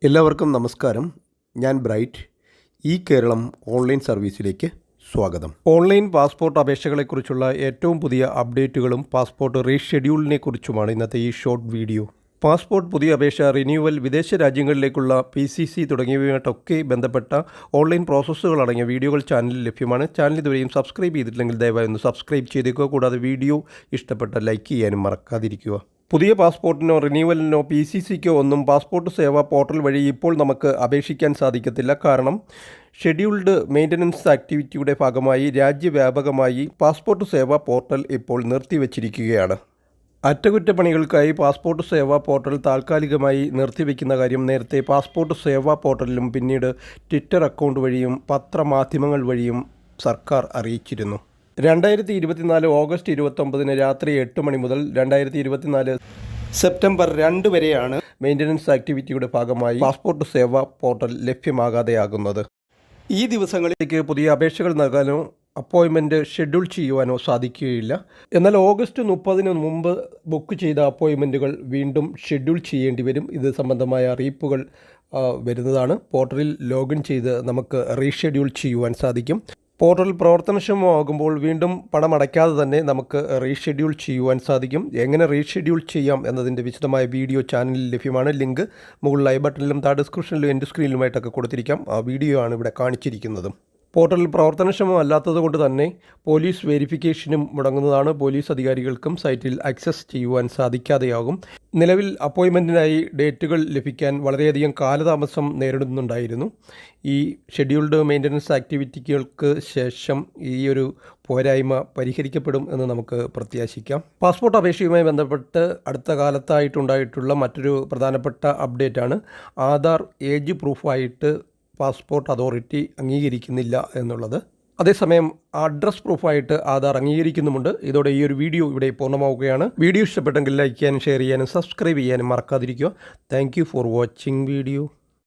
എല്ലാവർക്കും നമസ്കാരം. ഞാൻ ബ്രൈറ്റ്. ഈ കേരളം ഓൺലൈൻ സർവീസിലേക്ക് സ്വാഗതം. ഓൺലൈൻ പാസ്പോർട്ട് അപേക്ഷകളെക്കുറിച്ചുള്ള ഏറ്റവും പുതിയ അപ്ഡേറ്റുകളും പാസ്പോർട്ട് റീഷെഡ്യൂളിനെ കുറിച്ചുമാണ് ഇന്നത്തെ ഈ ഷോർട്ട് വീഡിയോ. പാസ്പോർട്ട് പുതിയ അപേക്ഷ, റിന്യൂവൽ, വിദേശ രാജ്യങ്ങളിലേക്കുള്ള PCC തുടങ്ങിയവയുമായിട്ടൊക്കെ ബന്ധപ്പെട്ട ഓൺലൈൻ പ്രോസസ്സുകൾ അടങ്ങിയ വീഡിയോകൾ ചാനലിൽ ലഭ്യമാണ്. ചാനൽ ഇതുവരെയും സബ്സ്ക്രൈബ് ചെയ്തിട്ടില്ലെങ്കിൽ ദയവായി ഒന്ന് സബ്സ്ക്രൈബ് ചെയ്തേക്കുക. കൂടാതെ വീഡിയോ ഇഷ്ടപ്പെട്ട ലൈക്ക് ചെയ്യാനും മറക്കാതിരിക്കുക. പുതിയ പാസ്പോർട്ടിനോ റിന്യൂവലിനോ PCCക്കോ ഒന്നും പാസ്പോർട്ട് സേവാ പോർട്ടൽ വഴി ഇപ്പോൾ നമുക്ക് അപേക്ഷിക്കാൻ സാധിക്കത്തില്ല. കാരണം ഷെഡ്യൂൾഡ് മെയിൻ്റനൻസ് ആക്ടിവിറ്റിയുടെ ഭാഗമായി രാജ്യവ്യാപകമായി പാസ്പോർട്ട് സേവാ പോർട്ടൽ ഇപ്പോൾ നിർത്തിവച്ചിരിക്കുകയാണ്. അറ്റകുറ്റപ്പണികൾക്കായി പാസ്പോർട്ട് സേവാ പോർട്ടൽ താൽക്കാലികമായി നിർത്തിവെക്കുന്ന കാര്യം നേരത്തെ പാസ്പോർട്ട് സേവാ പോർട്ടലിലും പിന്നീട് ട്വിറ്റർ അക്കൗണ്ട് വഴിയും പത്രമാധ്യമങ്ങൾ വഴിയും സർക്കാർ അറിയിച്ചിരുന്നു. 2024 ഓഗസ്റ്റ് 29 രാത്രി 8 മണി മുതൽ 2024 സെപ്റ്റംബർ 2 വരെയാണ് മെയിൻ്റനൻസ് ആക്ടിവിറ്റിയുടെ ഭാഗമായി പാസ്പോർട്ട് സേവാ പോർട്ടൽ ലഭ്യമാകാതെയാകുന്നത്. ഈ ദിവസങ്ങളിലേക്ക് പുതിയ അപേക്ഷകൾ നൽകാനോ അപ്പോയിൻമെൻറ്റ് ഷെഡ്യൂൾ ചെയ്യുവാനോ സാധിക്കുകയില്ല. എന്നാൽ ഓഗസ്റ്റ് 30 മുമ്പ് ബുക്ക് ചെയ്ത അപ്പോയിൻമെൻറ്റുകൾ വീണ്ടും ഷെഡ്യൂൾ ചെയ്യേണ്ടി വരും. ഇത് സംബന്ധമായ അറിയിപ്പുകൾ വരുന്നതാണ്. പോർട്ടലിൽ ലോഗിൻ ചെയ്ത് നമുക്ക് റീഷെഡ്യൂൾ ചെയ്യുവാൻ സാധിക്കും. പോർട്ടൽ പ്രവർത്തനക്ഷമമാകുമ്പോൾ വീണ്ടും പണമടയ്ക്കാതെ തന്നെ നമുക്ക് റീഷെഡ്യൂൾ ചെയ്യുവാൻ സാധിക്കും. എങ്ങനെ റീഷെഡ്യൂൾ ചെയ്യാം എന്നതിൻ്റെ വിശദമായ വീഡിയോ ചാനലിൽ ലഭ്യമാണ്. ലിങ്ക് മുകളിൽ ഐ ബട്ടണിലും താഴെ ഡിസ്ക്രിപ്ഷനിലും എൻ്റെ സ്ക്രീനിലുമായിട്ടൊക്കെ കൊടുത്തിരിക്കാം. ആ വീഡിയോ ആണ് ഇവിടെ കാണിച്ചിരിക്കുന്നത്. പോർട്ടൽ പ്രവർത്തനക്ഷമമല്ലാത്തത് കൊണ്ട് തന്നെ പോലീസ് വെരിഫിക്കേഷനും മുടങ്ങുന്നതാണ്. പോലീസ് അധികാരികൾക്കും സൈറ്റിൽ ആക്സസ് ചെയ്യുവാൻ സാധിക്കാതെയാകും. നിലവിൽ അപ്പോയിൻമെൻറ്റിനായി ഡേറ്റുകൾ ലഭിക്കാൻ വളരെയധികം കാലതാമസം നേരിടുന്നുണ്ടായിരുന്നു. ഈ ഷെഡ്യൂൾഡ് മെയിൻ്റനൻസ് ആക്ടിവിറ്റികൾക്ക് ശേഷം ഈ ഒരു പോരായ്മ പരിഹരിക്കപ്പെടും എന്ന് നമുക്ക് പ്രത്യാശിക്കാം. പാസ്പോർട്ട് അപേക്ഷയുമായി ബന്ധപ്പെട്ട് അടുത്ത കാലത്തായിട്ടുണ്ടായിട്ടുള്ള മറ്റൊരു പ്രധാനപ്പെട്ട അപ്ഡേറ്റാണ് ആധാർ ഏജ് പ്രൂഫായിട്ട് പാസ്പോർട്ട് അതോറിറ്റി അംഗീകരിക്കുന്നില്ല എന്നുള്ളത്. അതേസമയം അഡ്രസ് പ്രൂഫായിട്ട് ആധാർ അംഗീകരിക്കുന്നുമുണ്ട്. ഇതോടെ ഈ ഒരു വീഡിയോ ഇവിടെ പൂർണ്ണമാവുകയാണ്. വീഡിയോ ഇഷ്ടപ്പെട്ടെങ്കിൽ ലൈക്ക് ചെയ്യാനും ഷെയർ ചെയ്യാനും സബ്സ്ക്രൈബ് ചെയ്യാനും മറക്കാതിരിക്കുക. Thank you for watching video.